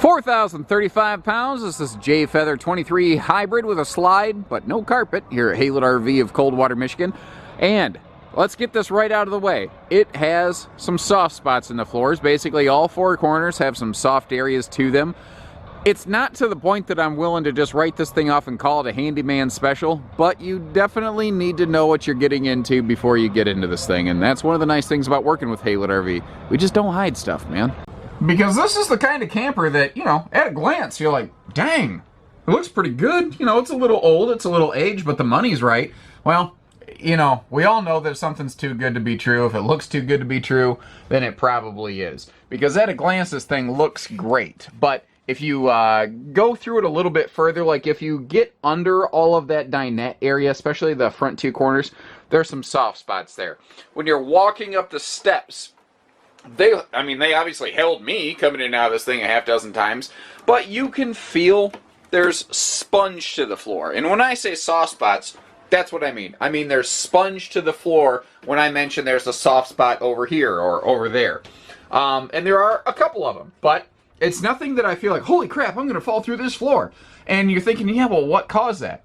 4,035 pounds. This is J Feather 23 hybrid with a slide, but no carpet here at Haylett RV of Coldwater, Michigan. And let's get this right out of the way. It has some soft spots in the floors. Basically, all four corners have some soft areas to them. It's not to the point that I'm willing to just write this thing off and call it a handyman special, but you definitely need to know what you're getting into before you get into this thing. And that's one of the nice things about working with Haylett RV. We just don't hide stuff, man. Because this is the kind of camper that, you know, at a glance, you're like, dang, it looks pretty good. You know, it's a little old, it's a little aged, but the money's right. Well, you know, we all know that something's too good to be true. If it looks too good to be true, then it probably is. Because at a glance, this thing looks great. But if you go through it a little bit further, like if you get under all of that dinette area, especially the front two corners, there's some soft spots there. When you're walking up the steps, they obviously held me coming in and out of this thing a half dozen times, but you can feel there's sponge to the floor. And when I say soft spots, that's what I mean. I mean there's sponge to the floor when I mention there's a soft spot over here or over there. And there are a couple of them, but it's nothing that I feel like, holy crap, I'm going to fall through this floor. And you're thinking, yeah, well, what caused that?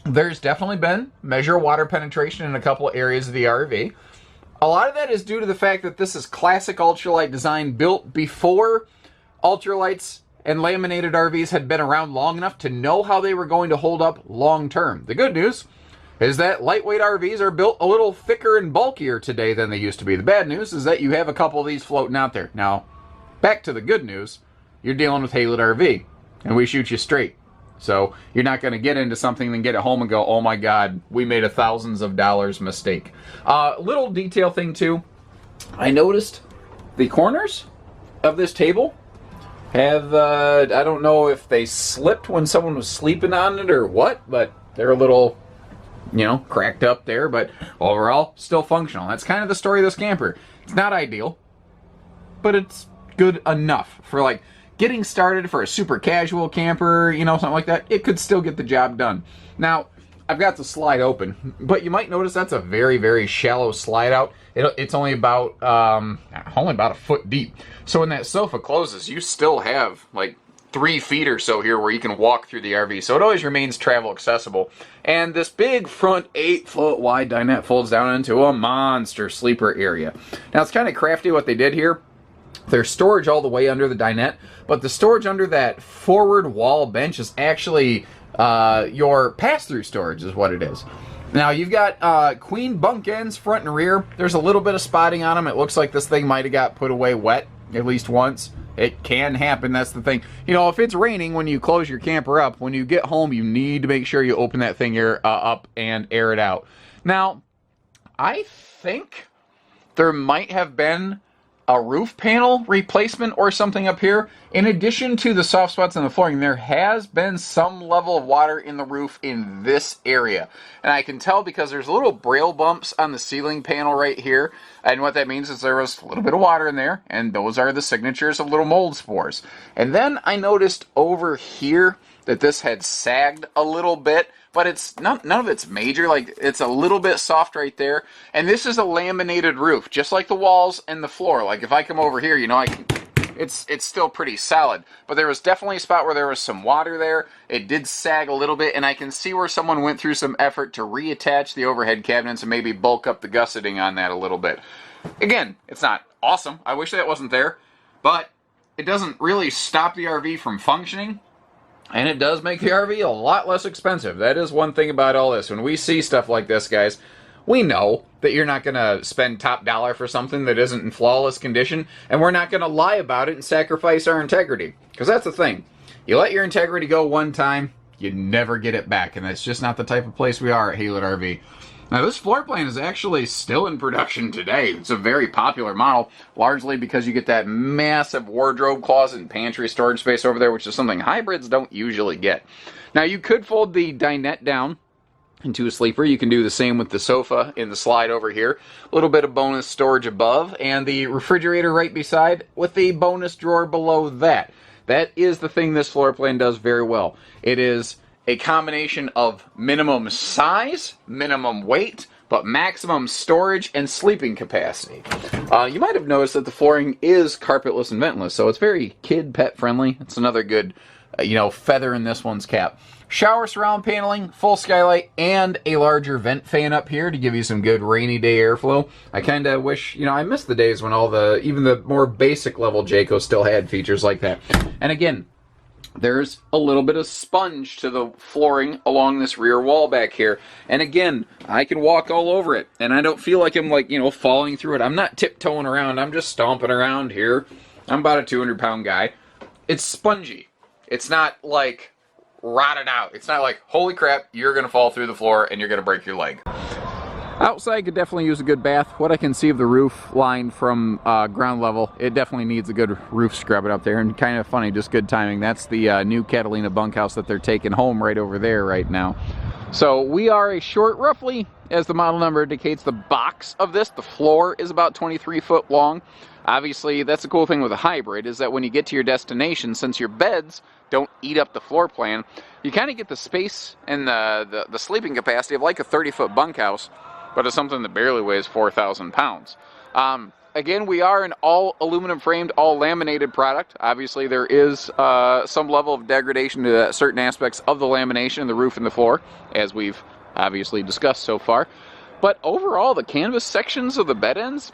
There's definitely been measure water penetration in a couple areas of the RV. A lot of that is due to the fact that this is classic ultralight design built before ultralights and laminated RVs had been around long enough to know how they were going to hold up long term. The good news is that lightweight RVs are built a little thicker and bulkier today than they used to be. The bad news is that you have a couple of these floating out there. Now, back to the good news, you're dealing with Haylett RV, and we shoot you straight. So you're not going to get into something and get it home and go, oh my God, we made a thousands of dollars mistake. Little detail thing too, I noticed the corners of this table have, I don't know if they slipped when someone was sleeping on it or what, but they're a little, you know, cracked up there, but overall, still functional. That's kind of the story of this camper. It's not ideal, but it's good enough for like getting started for a super casual camper, you know, something like that. It could still get the job done. Now, I've got the slide open, but you might notice that's a very, very shallow slide out. It's only about a foot deep. So when that sofa closes, you still have like 3 feet or so here where you can walk through the RV. So it always remains travel accessible. And this big front 8-foot wide dinette folds down into a monster sleeper area. Now it's kind of crafty what they did here. There's storage all the way under the dinette, but the storage under that forward wall bench is actually your pass-through storage is what it is. Now you've got queen bunk ends front and rear. There's a little bit of spotting on them. It looks like this thing might have got put away wet at least once. It can happen, that's the thing. You know, if it's raining when you close your camper up, when you get home, you need to make sure you open that thing up and air it out. Now, I think there might have been a roof panel replacement or something up here. In addition to the soft spots in the flooring, there has been some level of water in the roof in this area. And I can tell because there's little braille bumps on the ceiling panel right here. And what that means is there was a little bit of water in there, and those are the signatures of little mold spores. And then I noticed over here that this had sagged a little bit, but it's none of it's major. Like, it's a little bit soft right there. And this is a laminated roof, just like the walls and the floor. Like, if I come over here, you know, it's still pretty solid. But there was definitely a spot where there was some water there. It did sag a little bit, and I can see where someone went through some effort to reattach the overhead cabinets and maybe bulk up the gusseting on that a little bit. Again, it's not awesome. I wish that wasn't there, but it doesn't really stop the RV from functioning. And it does make the RV a lot less expensive. That is one thing about all this. When we see stuff like this, guys, we know that you're not going to spend top dollar for something that isn't in flawless condition, and we're not going to lie about it and sacrifice our integrity. Because that's the thing. You let your integrity go one time, you never get it back, and that's just not the type of place we are at Haylett RV. Now, this floor plan is actually still in production today. It's a very popular model, largely because you get that massive wardrobe, closet, and pantry storage space over there, which is something hybrids don't usually get. Now, you could fold the dinette down into a sleeper. You can do the same with the sofa in the slide over here. A little bit of bonus storage above, and the refrigerator right beside with the bonus drawer below that. That is the thing this floor plan does very well. It is a combination of minimum size, minimum weight, but maximum storage and sleeping capacity. You might have noticed that the flooring is carpetless and ventless, so it's very kid pet friendly. It's another good, feather in this one's cap. Shower surround paneling, full skylight, and a larger vent fan up here to give you some good rainy day airflow. I kind of wish, I miss the days when even the more basic level Jayco still had features like that. And again, there's a little bit of sponge to the flooring along this rear wall back here. And again, I can walk all over it, and I don't feel like I'm falling through it. I'm not tiptoeing around, I'm just stomping around here. I'm about a 200-pound guy. It's spongy. It's not like rotted out. It's not like, holy crap, you're gonna fall through the floor and you're gonna break your leg. Outside could definitely use a good bath. What I can see of the roof line from ground level, it definitely needs a good roof scrubbing up there. And kind of funny, just good timing. That's the new Catalina bunkhouse that they're taking home right over there right now. So we are a short, roughly, as the model number indicates, the box of this, the floor is about 23 foot long. Obviously, that's the cool thing with a hybrid, is that when you get to your destination, since your beds don't eat up the floor plan, you kind of get the space and the sleeping capacity of like a 30-foot bunkhouse, but it's something that barely weighs 4,000 pounds. Again, we are an all aluminum framed, all laminated product. Obviously, there is some level of degradation to certain aspects of the lamination, the roof and the floor, as we've obviously discussed so far. But overall, the canvas sections of the bed ends,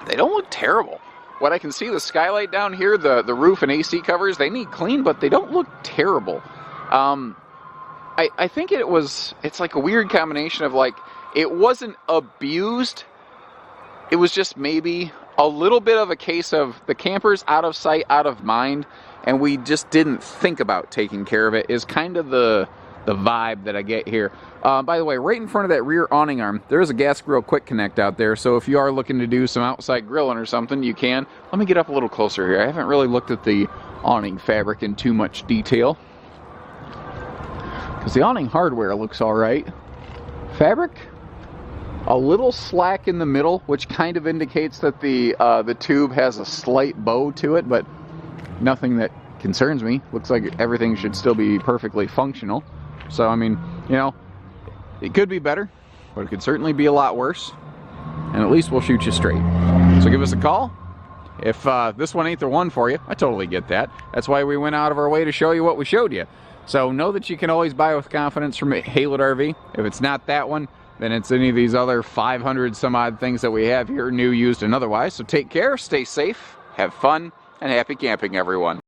they don't look terrible. What I can see, the skylight down here, the roof and AC covers, they need clean, but they don't look terrible. I think it's like a weird combination of like, it wasn't abused. It was just maybe a little bit of a case of the camper's out of sight, out of mind, and we just didn't think about taking care of it, is kind of the vibe that I get here. By the way, right in front of that rear awning arm, there is a gas grill quick connect out there, so if you are looking to do some outside grilling or something, you can. Let me get up a little closer here. I haven't really looked at the awning fabric in too much detail, because the awning hardware looks all right. Fabric, a little slack in the middle, which kind of indicates that the tube has a slight bow to it, but nothing that concerns me. Looks like everything should still be perfectly functional. So, I mean, it could be better, but it could certainly be a lot worse. And at least we'll shoot you straight. So give us a call. If this one ain't the one for you, I totally get that. That's why we went out of our way to show you what we showed you. So know that you can always buy with confidence from Haylett RV. If it's not that one, then it's any of these other 500 some odd things that we have here, new, used, and otherwise. So take care, stay safe, have fun, and happy camping, everyone.